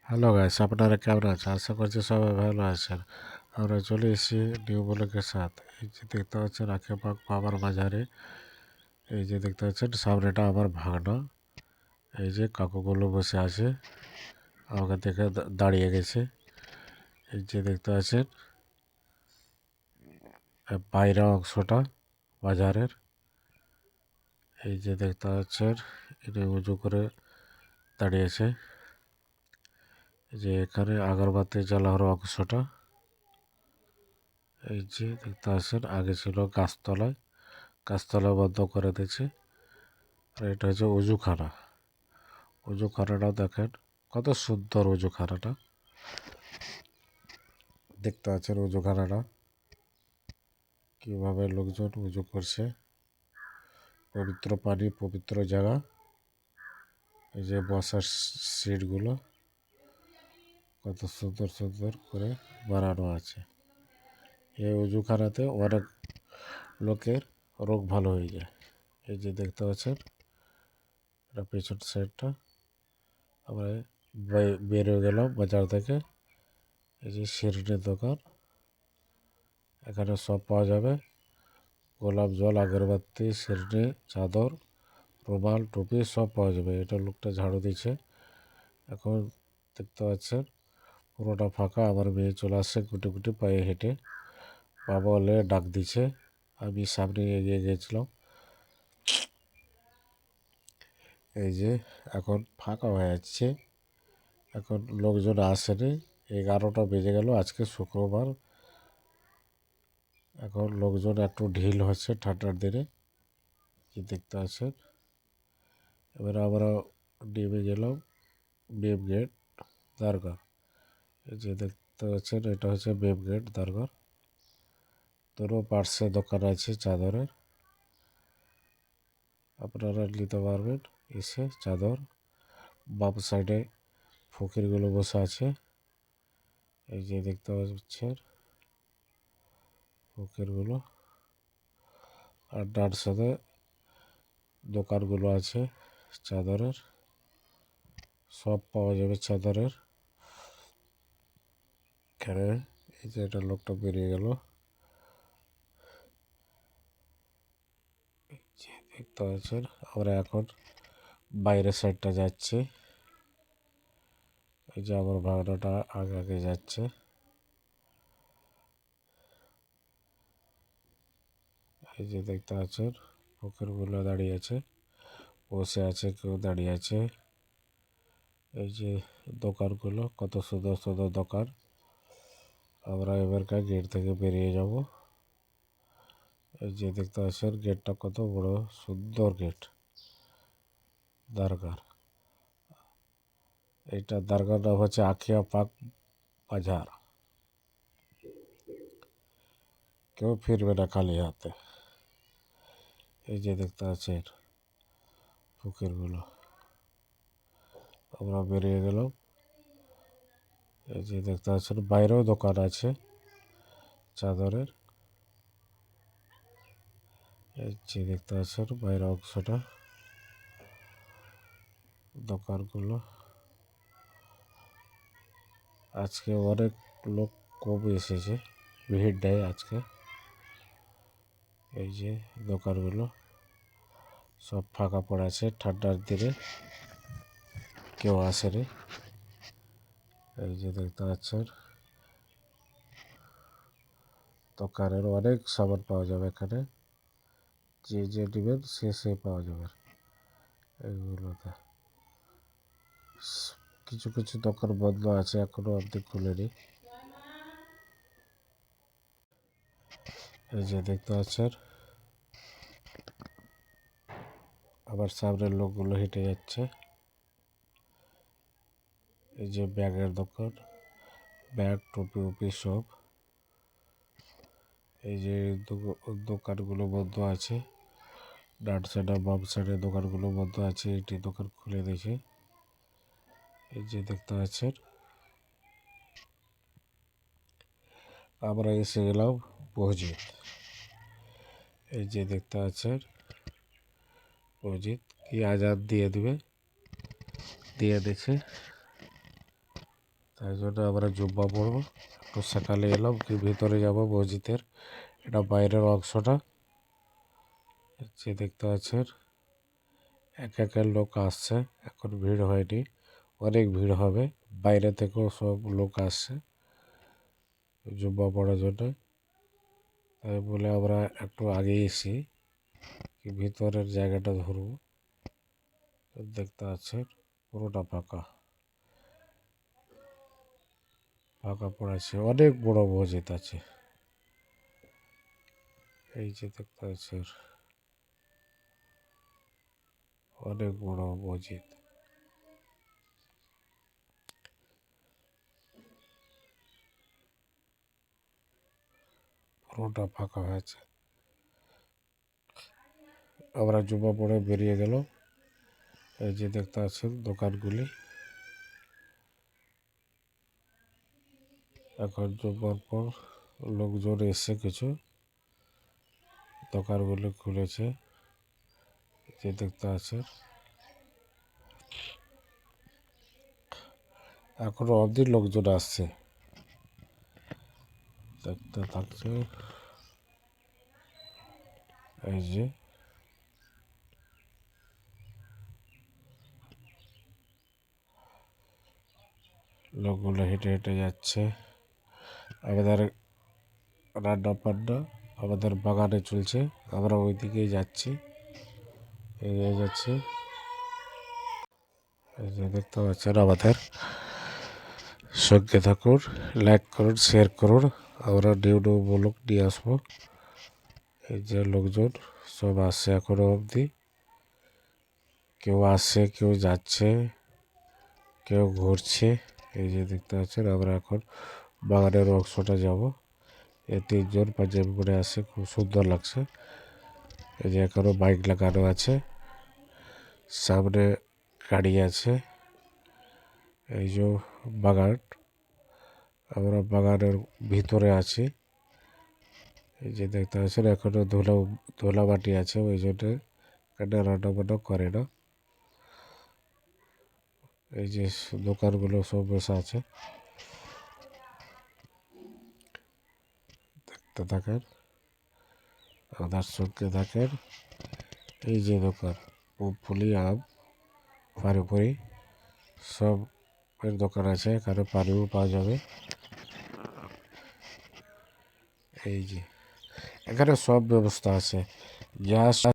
Hello guys, আপনারা কেমন আছেন? আশা করছি সবাই ভালো আছেন। আমরা চলে এসেছি নিউ ব্লকের সাথে। এই যে দেখতে পাচ্ছেন আখেপাখ বাবার মাঝারে, এই যে দেখতে পাচ্ছেন সামনেটা আমার ভাগনা। এই যে কাকুগুলো বসে আছে, আমাকে দেখে দাঁড়িয়ে গেছে। এই যে দেখতে পাচ্ছেন বাইরে অংশটা বাজারের। এই যে দেখতে পাচ্ছেন এটা উঁচু করে দাঁড়িয়েছে। এই যে এখানে আগরবাতি জ্বালানোর অংশটা। এই যে দেখতে পাচ্ছেন আগে ছিল গাছতলায়, গাছতলা বন্ধ করে দিয়েছে। আর এটা হচ্ছে উজুখানা। উজুখানাটা দেখেন কত সুন্দর উজুখানাটা। দেখতে পাচ্ছেন উজুখানাটা কিভাবে লোকজন উজু করছে। পবিত্র পানি, পবিত্র জায়গা। এই যে বসার সিটগুলো কত সুন্দর সুন্দর করে বানানো আছে। এই উজুখানাতে অনেক লোকের রোগ ভালো হয়ে যায়। এই যে দেখতে পাচ্ছেন এটা পেছন সাইডটা। আমরা বেরিয়ে গেলাম বাজার থেকে। এই যে শিরনির দোকান, এখানে সব পাওয়া যাবে। গোলাপ জল, আগরবাতি, শিরনি, চাদর, রুমাল, টুপি সব পাওয়া যাবে। এটা লোকটা ঝাড়ু দিচ্ছে। এখন দেখতে পাচ্ছেন পুরোটা ফাঁকা। আমার মেয়ে চলে আসছে গুটি গুটি পায়ে হেঁটে, বাবা বলে ডাক দিচ্ছে। আমি সামনে এগিয়ে গিয়েছিলাম। এই যে এখন ফাঁকা হয়ে যাচ্ছে, এখন লোকজন আসেনি। 11টা বেজে গেল, আজকে শুক্রবার। এখন লোকজন একটু ঢিল হচ্ছে ঠান্ডার দিনে, কি দেখতে পাচ্ছেন। এবার আমরা নেমে গেলাম মেম গেট দরগা। এই যে দেখতে পাচ্ছেন এটা হচ্ছে মেম গেট দরগা। দুটো পার্শ্বে দোকান আছে চাদরের, আপনারা নিতে পারবেন এসে চাদর। বাম সাইডে ফকিরগুলো বসে আছে, এই যে দেখতে পাচ্ছেন ফকিরগুলো। আর ডান সাইডে দোকানগুলো আছে চাদরের, সব পাওয়া যাবে চাদরের এখানে। এই যে এটা লোকটা বেরিয়ে গেল। দেখতে পাচ্ছেন আমরা এখন বাইরের সাইডটা যাচ্ছি। এই যে আমার ভাগনাটা আগে আগে যাচ্ছে। এই যে দেখতে পাচ্ছেন ফকিরগুলো দাঁড়িয়ে আছে, বসে আছে, কেউ দাঁড়িয়ে আছে। এই যে দোকানগুলো কত সুন্দর সুন্দর দোকান। আমরা এবারকার গেট থেকে বেরিয়ে যাব। এই যে দেখতে পাচ্ছেন গেটটা কত বড় সুন্দর গেট দরগার। এইটা দরগার নাম হচ্ছে আখিয়া পাক বাজার। কেউ ফিরবে না খালি হাতে। এই যে দেখতে পাচ্ছেন ফকিরগুলো। আমরা বেরিয়ে গেলাম। এই যে দেখতে পাচ্ছেন বাইরেও দোকান আছে চাদরের। এই যে দেখতে পাচ্ছেন বাইরের অংশটা দোকানগুলো। আজকে অনেক লোক কম এসেছে, ভিড় নেই আজকে। এই যে দোকানগুলো সব ফাঁকা পড়ে আছে, ঠান্ডার দিনে কেউ আসেনি। এই যে দেখতে পাচ্ছেন দোকানের অনেক সামান পাওয়া যাবে এখানে, যে যে নেবেন সে পাওয়া যাবে এইগুলোতে। কিছু কিছু দোকান বন্ধ আছে, এখনো অর্ধেক খুলেনি। এই যে দেখতে পাচ্ছেন আবার সামনের লোকগুলো হেঁটে যাচ্ছে। এই যে ব্যাগের দোকান, ব্যাগ, টুপি উপি সব। এই যে দোকানগুলো বন্ধ আছে, ডান সাইডে বাম সাইডে দোকানগুলো বন্ধ আছে, এটি দোকান খুলে দিয়েছে। এই যে দেখতে পাচ্ছেন আমরা এসে গেলাম মসজিদ। এই যে দেখতে পাচ্ছেন মসজিদ কি আজাদ দিয়ে দিবে, দিয়ে দিচ্ছে। তাই জন্য আমরা জুব্বা পরবো। একটু সকালে এলাম কি ভিতরে যাব মসজিদের। এটা বাইরের অংশটা যে দেখতে পাচ্ছেন। এক একের লোক আসছে, এখন ভিড় হয়নি, অনেক ভিড় হবে। বাইরে থেকেও সব লোক আসছে জুব্বা পড়ার জন্য। তাই বলে আমরা একটু আগে এসি কি ভিতরের জায়গাটা ধরবো। দেখতে পাচ্ছেন পুরোটা ফাঁকা ফাঁকা পড়েছে, অনেক বড় মসজিদ আছে। এই যে দেখতে পাচ্ছেন অনেক বড় মসজিদ। পুরোটা ফাঁকা হয়েছে। আমরা জুম্মা পড়ে বেরিয়ে গেল। এই যে দেখতে পাচ্ছেন দোকানগুলি। এখন জুম্মার পর লোকজন এসে কিছু দোকানগুলি খুলেছে। যে দেখতে পাচ্ছেন এখনো অবধি লোকজন আসছে, দেখতে থাকছে। এই যে লোকগুলো হেঁটে হেঁটে যাচ্ছে। আমাদের রান্না বান্না আমাদের বাগানে চলছে, আমরা ওই দিকেই যাচ্ছি, এগিয়ে যাচ্ছি। এই যে দেখতে পাচ্ছেন আমাদের সঙ্গে থাকুন, লাইক করুন, শেয়ার করুন। আমরা নিউ নিউ ব্লগ নিয়ে আসবো। এই যে লোকজন সব আসছে এখনো অবধি, কেউ আসছে, কেউ যাচ্ছে, কেউ ঘুরছে। এই যে দেখতে পাচ্ছেন আমরা এখন বাগানের অংশটা যাব। এই 3জন পাঞ্জাবি পরে আসছে, খুব সুন্দর লাগছে। এই যে এখনো বাইক লাগানো আছে, সামনে গাড়ি আছে। এই যে বাগান, আমরা বাগানের ভিতরে আছি। এই যে দেখতে পাচ্ছেন এখনো ধুলা মাটি আছে, ওই জন্য এখানে রান্না বান্না করে না। এই যে দোকানগুলো সব বসে আছে, দেখতে থাকেন, আমাদের সঙ্গে থাকেন। এই যে দোকান মুগফলি, আম, পানিপুরি সব এর দোকান আছে। এখানে পানিও পাওয়া যাবে। এই যে এখানে সব ব্যবস্থা আছে, গ্যাস